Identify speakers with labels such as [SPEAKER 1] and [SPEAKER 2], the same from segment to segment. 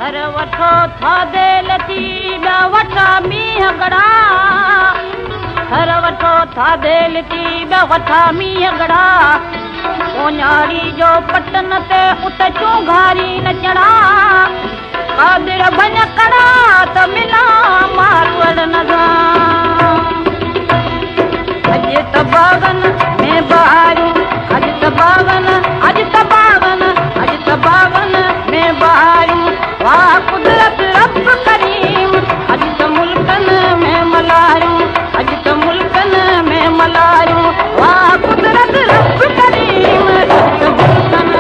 [SPEAKER 1] घर वठो थादे लती ॿिया वठा मींहं गड़ा घर वठो थादे लती ॿिया वठा मींहं गड़ा कोन्यारी जो पटन ते उत चूंघारी नचड़ा कादिर बन कड़ा त मिला मारवड़ नज़ा अज त बागन में बहारूं अज त बागन अज त बागन अज त बागन में बहारूं वाह कुदरत रब करीम अज त मुल्कन में मल्हारूं अज त मुल्कन में मल्हारूं वाह कुदरत रब करीम अज त मुल्कन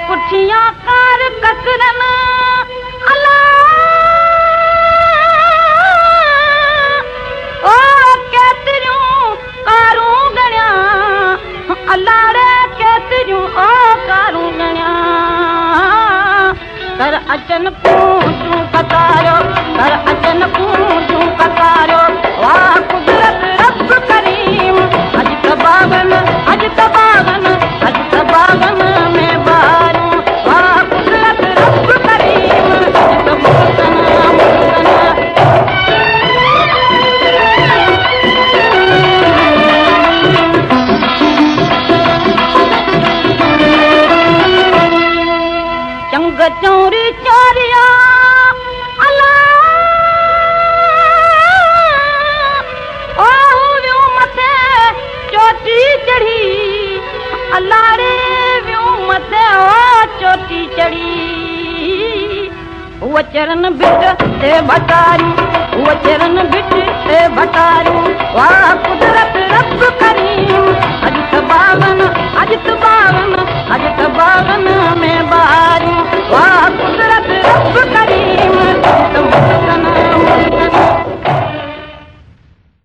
[SPEAKER 1] पुठियां कार ककरन अला ओ केतिरियूं कारूं गणिया अला रे केतिरियूं ओ कारूं गणिया कर अचन पूछूं कतारो कर अचन पूछूं कतारो वाह कुदरत रब करीम अज त बागन अज त बागन अज त बागन में बहारूं चौरी चोरिया अला ओ वियो मथे चोटी चढ़ी अला रे वियो मथे ओ चोटी चढ़ी वो चरण बिट ते भटारी वो चरण